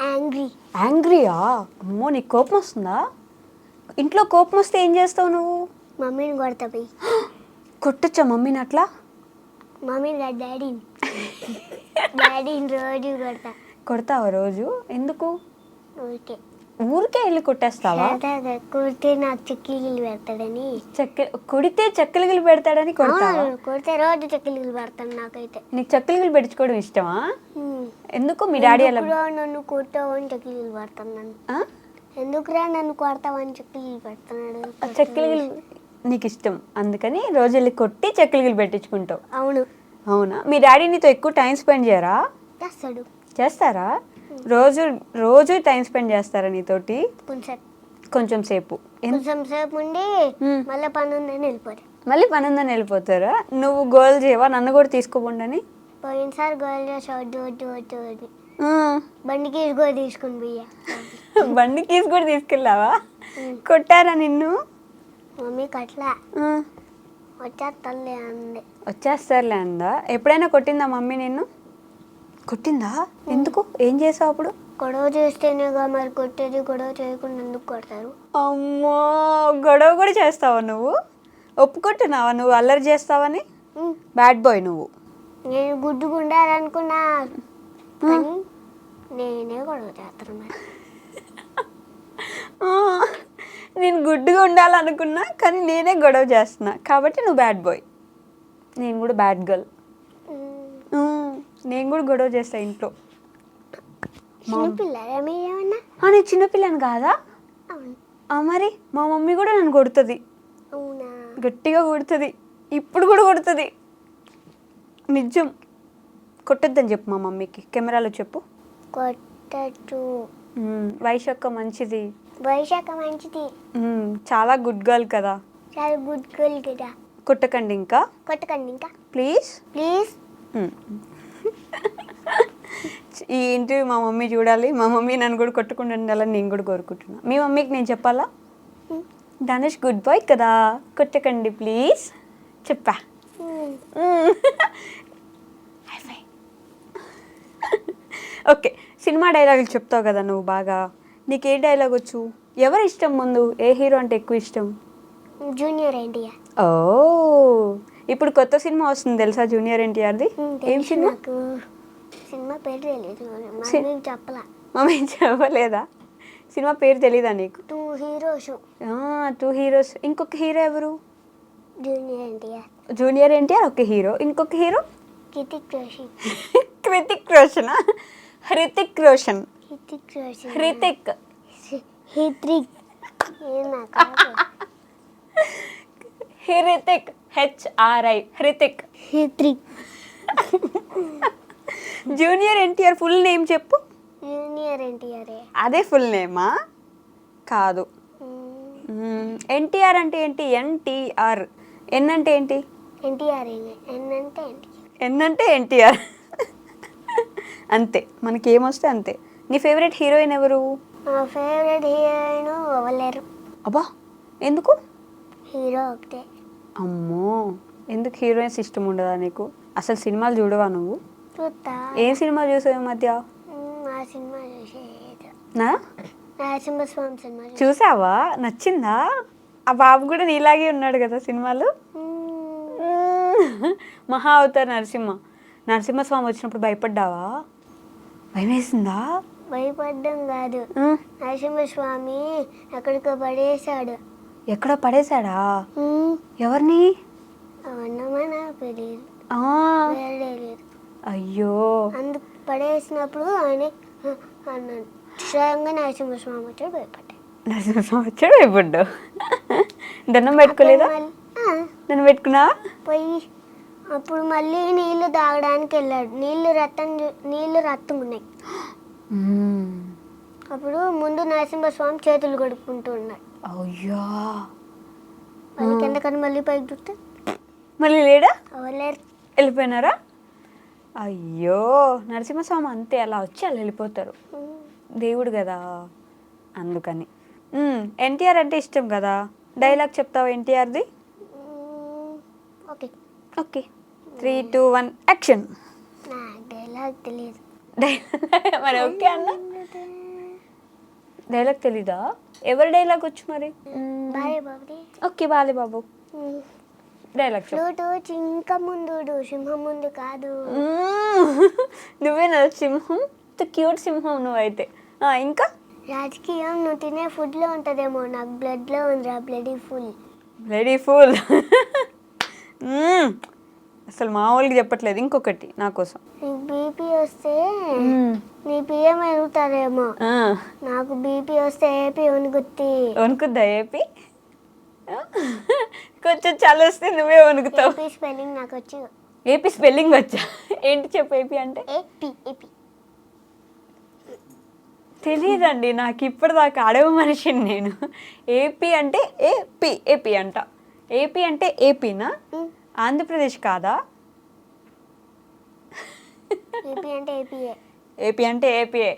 Angry. యాంగ్రీయా? అమ్మో, నీకు కోపం వస్తుందా? ఇంట్లో కోపం వస్తే ఏం చేస్తావు నువ్వు? మమ్మీని కొడతా పోయి. కొట్టచ్చా మమ్మీని అట్లా? మమ్మీని కాదు, డాడీని. డాడీని రోజు కొడతా. కొడతావా రోజు? ఎందుకు? ఊరికే ఊరికే వెళ్ళి కొట్టేస్తావా? కొడితే నాకు చెక్కీలు పెడతాడని. కొడితే చెక్కలిగిలి పెడతాడని కొడతావా? కొడితే రోజు చెక్కీలు పెడతాను. నాకైతే నీకు చెక్కలిగిలి పెట్టించుకోవడం ఇష్టమా? ఎందుకు మీ డాడీ అలా? నన్ను కొడతావని చెక్కీలు పెడతాను. నన్ను ఎందుకురా నన్ను కొడతావని చెక్కీలు పెడుతున్నాడు. చెక్కలిగిలి నీకు ఇష్టం, అందుకని రోజు వెళ్ళి కొట్టి చెక్కలిగిలి పెట్టించుకుంటావు. అవును. అవునా? మీ డాడీ నీతో ఎక్కువ టైం స్పెండ్ చేయరా? చేస్తాడు. చేస్తారా? రోజు రోజు టైం స్పెండ్ చేస్తారా నీతోటి? కొంచెం సేపు ఉండి మళ్ళీ పని ఉందని వెళ్ళిపోతారు. మళ్ళీ పని ఉందని వెళ్ళిపోతారా? నువ్వు గోల్ చేయవా నన్ను కూడా తీసుకోకుండా? పోయినసారి గోల్ చేసి బండి కీస్ కూడా తీసుకుని పోయా. బండి కీస్ కూడా తీసుకెళ్ళావా? కొట్టారా నిన్ను? మమ్మీకి అట్లా వచ్చేస్తాలే అంది. వచ్చేస్తారులే అందా? ఎప్పుడైనా కొట్టిందా మమ్మీ నిన్ను? కొట్టిందా? ఎందుకు? ఏం చేసావు అప్పుడు? గొడవ చేస్తేనేగా మరి కొట్టేది. గొడవ చేయకుండా ఎందుకు కొడతారు? అమ్మో, గొడవ కూడా చేస్తావా నువ్వు? ఒప్పుకుంటున్నావా నువ్వు అల్లరి చేస్తావని? బ్యాడ్ బాయ్ నువ్వు. నేను గుడ్డుగా ఉండాలనుకున్నా కానీ నేనే గొడవ చేస్తాను. మరి నేను గుడ్డుగా ఉండాలనుకున్నా కానీ నేనే గొడవ చేస్తున్నా కాబట్టి నువ్వు బ్యాడ్ బాయ్. నేను కూడా బ్యాడ్ గర్ల్. నేను కూడా గొడవ చేస్తా ఇంట్లో. నేను చిన్నపిల్లని కాదా? మరి మా మమ్మీ కూడా నన్ను కొడుతుంది, గట్టిగా కొడుతుంది, ఇప్పుడు కూడా కొడుతుంది. నిజం. కొట్టొద్దని చెప్పు మా మమ్మీకి, కెమెరాలో చెప్పు. వైశాఖ మంచిది. వైశాఖ మంచిది, చాలా గుడ్ గర్ల్ కదా. చాలా గుడ్ గర్ల్ కదా. కొట్టకండి ఇంకా, కొట్టకండి ఇంకా ప్లీజ్ ప్లీజ్. ఈ ఇంటర్వ్యూ మా మమ్మీ చూడాలి. మా మమ్మీ నన్ను కూడా కొట్టకుండా ఉండాలని నేను కూడా కోరుకుంటున్నా. మీ మమ్మీకి నేను చెప్పాలా? ధనుష్ గుడ్ బాయ్ కదా, కొట్టకండి ప్లీజ్ చెప్పా. ఓకే, సినిమా డైలాగులు చెప్తావు కదా నువ్వు బాగా. నీకు ఏ డైలాగ్ వచ్చు? ఎవరు ఇష్టం ముందు? ఏ హీరో అంటే ఎక్కువ ఇష్టం? జూనియర్ ఎన్టీఆర్. ఓ, ఇప్పుడు కొత్త సినిమా వస్తుంది తెలుసా జూనియర్ ఎన్టీఆర్ది? ఏం సినిమా? సినిమా పేరు తెలియదు, మమ్మీ చెప్పలా. మమ్మీ చెప్పలేదా? సినిమా పేరు తెలీదా నీకు? 2 హీరోస్. 2 హీరోస్. ఇంకొక హీరో ఎవరు? జూనియర్ ఎన్టీఆర్. జూనియర్ ఎన్టీఆర్ ఒక హీరో, ఇంకొక హీరో హృతిక్ రోషన్. హృతిక్ రోషనా? Hrithik Roshan. Hrithik Roshan. Hrithik Hrithik Hrithik HRI Hrithik. Hrithik. Junior NTR full name చెప్పు. జూనియర్ ఎన్టీఆర్. అదే ఫుల్ నేమా? కాదు. ఎన్టీఆర్ అంటే ఏంటి? NTR. ఎన్ అంటే ఏంటి? ఎన్టీఆర్. ఎన్ అంటే ఎన్ అంటే ఎన్టీఆర్. అంతే, మనకి ఏమొస్తే అంతే. నీ ఫేవరెట్ హీరోయిన్ ఎవరు? నా ఫేవరెట్ హీరోయిన్ ఎవరు? అబ్బా, ఎందుకు? హీరో ఒకటే. అమ్మో, ఎందుకు హీరోయిన్స్ ఇష్టం ఉండదా నీకు? అసలు సినిమాలు చూడవా నువ్వు? చూస్తా. ఏం సినిమా చూసావు ఈ మధ్య? ఆ సినిమా చూసేది. నరసింహస్వామి సినిమా చూసావా? నచ్చిందా? ఆ బాబు కూడా నీలాగే ఉన్నాడు కదా సినిమాలు. మహా అవతార్ నరసింహస్వామి వచ్చినప్పుడు భయపడ్డావా? భయం వేసిందా? భయపడ్డం కాదు, నరసింహస్వామి ఎక్కడికో పడేశాడు. ఎక్కడో పడేశాడా? ఎవరిని? అయ్యో, అందుకు పడేసినప్పుడు ఆయన అన్నాడు స్వయంగా నరసింహస్వామి వచ్చాడు, భయపడ్డా. నరసింహస్వామి వచ్చాడు, భయపడ్డావు. దండం పెట్టుకోలేదా? దండం పెట్టుకున్నా. పోయి అప్పుడు మళ్ళీ నీళ్లు తాగడానికి వెళ్ళాడు. నీళ్లు రక్తం ఉన్నాయి. అప్పుడు ముందు నరసింహస్వామి చేతులు కడుక్కుంటూ ఉన్నాడు. అయ్యో, మళ్ళీ కిందకని మళ్ళీ పైకి చూస్తే మళ్ళీ లేడా? లేరు, వెళ్ళిపోయినారా? అయ్యో, నరసింహస్వామి అంతే, అలా వచ్చి అలా వెళ్ళిపోతారు. దేవుడు కదా, అందుకని. ఎన్టీఆర్ అంటే ఇష్టం కదా, డైలాగ్ చెప్తావా ఎన్టీఆర్ది? Okay okay, 3, 2, 1 action. నాకు డైలాగ్ తెలియదు. మరి ఓకే అన్న, డైలాగ్ తెలీదా? ఎవరి డైలాగ్ వచ్చు మరి? బాలే బాబుది. ఓకే బాలే బాబు డైలాగ్ చెప్పు. ఫ్లూటు జింక ముందు సింహం ముందు కాదు. నువ్వేనా సింహం? క్యూట్ సింహం నువ్వైతే. ఇంకా రాజకీయం నువ్వు తినే ఫుడ్లో ఉంటుందేమో, నాకు బ్లడ్లో ఉందిరా బ్లడీ ఫుల్. Ready full. అసలు మామూలుగా చెప్పట్లేదు. ఇంకొకటి నా కోసం. నీకు బీపీ వస్తే నీ పిఎం ఎరుగుతారేమో, నాకు బీపీ వస్తే ఏపీ వణుకుద్ది. వణుకుద్దా ఏపీ? కొంచెం చలి వస్తే నువ్వే వణుకుతావు. ఏపీ స్పెల్లింగ్ నాకు వచ్చు. ఏపీ స్పెల్లింగ్ వచ్చా? ఏంటి చెప్పు. ఏపీ అంటే ఏపీ. ఏపీ తెలియదండి నాకు ఇప్పటిదాకా. అడవి మనిషిని నేను. ఏపీ అంటే ఏపీ. ఏపీ అంట. ఏపీ అంటే ఏపీనా? ఆంధ్రప్రదేశ్ కాదా? ఏపీ అంటే ఏపీఏ. ఏపీ అంటే ఏపీఏ.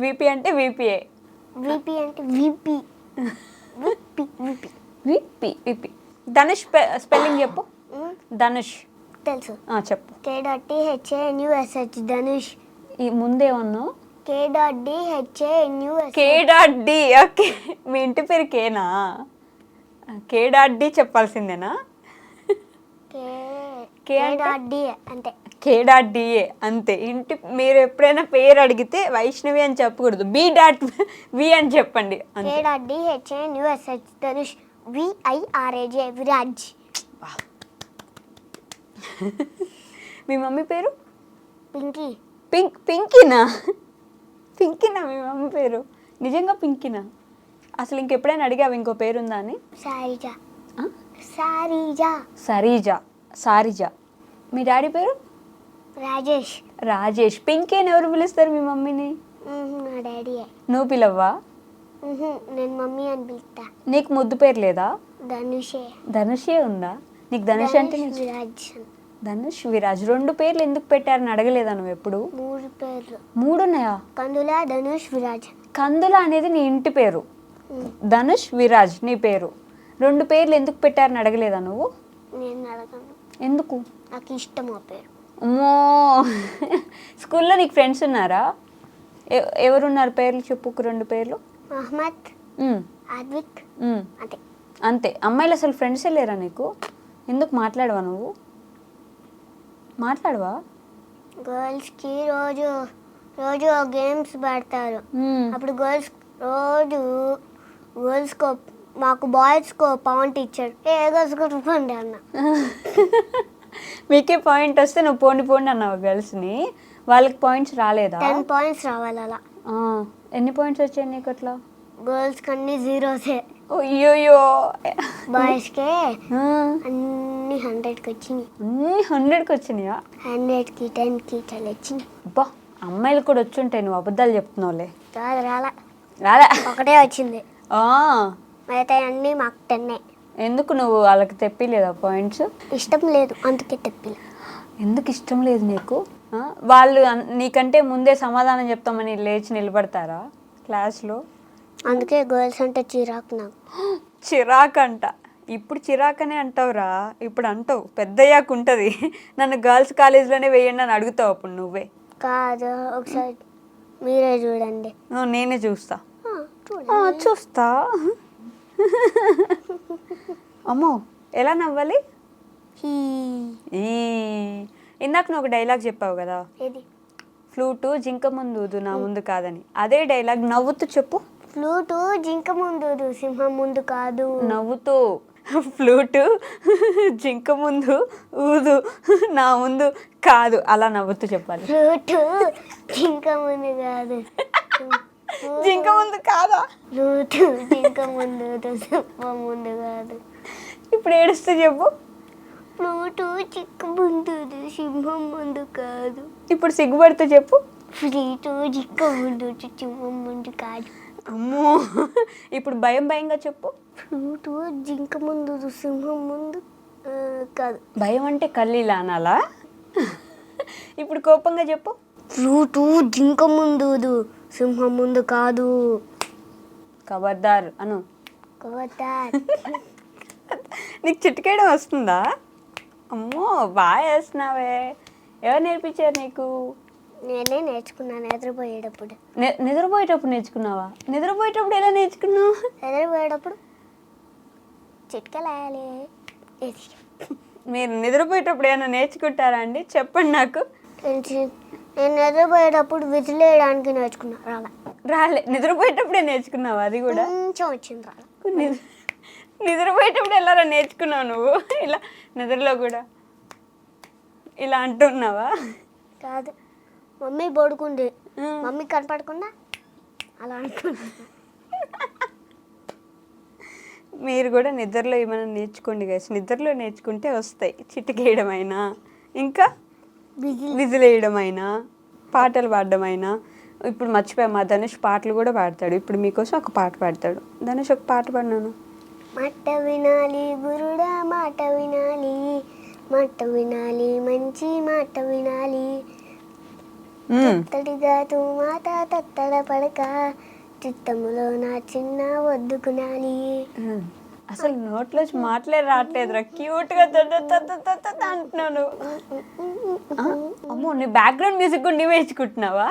విపి అంటే విపిఏ. విపి అంటే VP. VP VP VP VP. Dhanush spelling చెప్పు. ధనుష్ తెలుసు. చెప్పు. KDHANUSH ధనుష్. ఈ ముందేమన్నావు? KDHANUSH. KD. ఓకే, మీ ఇంటి పేరు కేనా? KD చెప్పాల్సిందేనా? KDA అంతే. KDA అంతే. ఇంటి మీరు ఎప్పుడైనా పేరు అడిగితే వైష్ణవి అని చెప్పకూడదు, B.V అని చెప్పండి. KDHANUSH ధనుష్. VIRAJ విరాజ్. మీ మమ్మీ పేరు? పింకీ. పింకీనా? పింకీనా మీ మమ్మీ పేరు? నిజంగా పింకీనా? అసలు ఇంకెప్పుడైనా అడిగావు ఇంకో పేరుందా అని? సారిజా. సారిజా. సరీజా. సారిజా. మీ డాడీ పేరు? రాజేష్. రాజేష్. పింకీ అని ఎవరు పిలుస్తారు మీ మమ్మీని? నా డాడీయే. నువ్వు పిలవ్వా? నేను మమ్మీ అని పిలుస్తా. నీకు ముద్దు పేరు లేదా? ధనుషే. ధనుషే ఉందా నీకు? ధనుష్ అంటే విరాజ్. ధనుష్ విరాజ్. 2 పేర్లు ఎందుకు పెట్టారని అడగలేదా నువ్వు ఎప్పుడు? 3 పేర్లు. 3 ఉన్నాయా? కందుల, ధనుష్, విరాజ్. కందుల అనేది నీ ఇంటి పేరు, ధనుష్ విరాజ్ నీ పేరు. 2 పేర్లు ఎందుకు పెట్టారని అడగలేదా నువ్వు? నేను అడగను. ఎందుకు? నాకు ఇష్టం ఆ పేరు. అమ్మో. స్కూల్లో నీకు ఫ్రెండ్స్ ఉన్నారా? ఎవరున్నారు? పేర్లు చెప్పు. 2 పేర్లు. అహ్మద్, అద్విక్. అంతే. అంతే. అమ్మాయిలు అసలు ఫ్రెండ్సే లేరా నీకు? ఎందుకు మాట్లాడవా నువ్వు? మాట్లాడవా? గర్ల్స్కి రోజు గేమ్స్ పెడతారు. అప్పుడు గర్ల్స్కో మాకు బాయ్స్కో పాయింట్ ఇచ్చాడు. ఏ గర్ల్స్ కొట్టుకోండి అన్న. మీకే పాయింట్ వస్తే నువ్వు పోండి అన్నావు గర్ల్స్ని. వాళ్ళకి పాయింట్స్ రాలేదా? 10 పాయింట్స్ రావాలి అలా. ఎన్ని పాయింట్స్ వచ్చాయి నీకు అట్లా? గర్ల్స్కి అన్ని 0సే. అయ్యోయ్యో. బాయ్స్కే అన్ని 100కి వచ్చినాయి. అన్ని 100కి వచ్చినాయా? 100కి 10కి చాలా వచ్చినాయి. అబ్బా, అమ్మాయిలు కూడా వచ్చుంటాయి. నువ్వు అబద్ధాలు చెప్తున్నావులే. రాలా ఒకటే వచ్చింది. మిగతా అన్నీ మాకు 10. ఎందుకు నువ్వు వాళ్ళకి తెప్పిలేదా పాయింట్స్? ఇష్టం లేదు అందుకే తెప్పిలే. ఎందుకు ఇష్టం లేదు నీకు? వాళ్ళు నీకంటే ముందే సమాధానం చెప్తామని లేచి నిలబడతారా క్లాస్లో? అందుకే గర్ల్స్ అంటే చిరాకు నాకు. చిరాకు అంట. ఇప్పుడు చిరాకనే అంటావురా. ఇప్పుడు అంటావు, పెద్దయ్యాక ఉంటుంది. నన్ను గర్ల్స్ కాలేజ్లోనే వేయండి అని అడుగుతావు అప్పుడు నువ్వే. కాదు, ఒకసారి మీరే చూడండి. నేనే చూస్తా. చూస్తా. అమ్మో, ఎలా నవ్వాలి? ఇందాక నువ్వు ఒక డైలాగ్ చెప్పావు కదా, ఏది? ఫ్లూటు జింక ముందు నా ముందు కాదని. అదే డైలాగ్ నవ్వుతూ చెప్పు. ఫ్లూటు జింక ముందు సింహం ముందు కాదు. నవ్వుతూ. ఫ్లూటు జింక ముందు ఊదు నా ముందు కాదు, అలా నవ్వుతూ చెప్పాలి. ఫ్లూటు జింక ముందు కాదు. జింక ముందు కాదా? ఫ్లూటు జింక ముందు సింహం ముందు కాదు. ఇప్పుడు ఏడుస్తూ చెప్పు. ఫ్లూటు జింక ముందు సింహం ముందు కాదు. ఇప్పుడు సిగ్గుపడుతూ చెప్పు. ఫ్లూటు జింక ముందు సింహం ముందు కాదు. అమ్మో, ఇప్పుడు భయంగా చెప్పు. ఫ్లూటు జింక ముందు సింహం ముందు కాదు. భయం అంటే కల్లీలా అనాలా? ఇప్పుడు కోపంగా చెప్పు. ఫ్లూటు జింక ముందు సింహం ముందు కాదు. ఖబర్దార్ అను. ఖబర్దార్. నీకు చిటికేయడం వస్తుందా? అమ్మో, బాగా వేస్తున్నావే. ఎవరు నేర్పించారు నీకు? నేనే నేర్చుకున్నాను నిద్రపోయేటప్పుడు. నిద్రపోయేటప్పుడు నేర్చుకున్నావా? నిద్రపోయేటప్పుడు ఎలా నేర్చుకున్నావు? నిద్రపోయేటప్పుడు చిట్కలేయాలి. మీరు నిద్రపోయేటప్పుడు ఏమైనా నేర్చుకుంటారా అండి? చెప్పండి నాకు. నేను నిద్రపోయేటప్పుడు విజిలేయడానికి నేర్చుకున్నా. రాలే. నిద్రపోయేటప్పుడే నేర్చుకున్నావా? అది కూడా కొంచెం వచ్చింది రాలే. నిద్రపోయేటప్పుడు ఎలా నేర్చుకున్నావు నువ్వు? ఇలా నిద్రలో కూడా ఇలా అంటున్నావా? కాదు, మమ్మీ పడుకుంది, మమ్మీ కనపడకుండా అలా అనుకున్నా. మీరు కూడా నిద్రలో ఏమైనా నేర్చుకోండి గైస్. నిద్రలో నేర్చుకుంటే వస్తాయి. చిటికేయడం అయినా, ఇంకా విజిల్ వేయడం అయినా, పాటలు పాడడం అయినా. ఇప్పుడు మర్చిపోయా, మా ధనుష్ పాటలు కూడా పాడతాడు. ఇప్పుడు మీకోసం ఒక పాట పాడతాడు. ధనుష్ ఒక పాట పాడినాను. మాట వినాలి గురుడా, మాట వినాలి, మాట వినాలి, మంచి మాట వినాలి. తడిగా తూ మాట తత్తడ పడక, చిత్తములో నా చిన్న వద్దుకునాలి. అసలు నోట్లోంచి మాటలే రావట్లేదురా. క్యూట్గా అంటున్నాను. అమ్మో, నీ బ్యాక్గ్రౌండ్ మ్యూజిక్ కూడా నువ్వు వేసుకుంటున్నావా?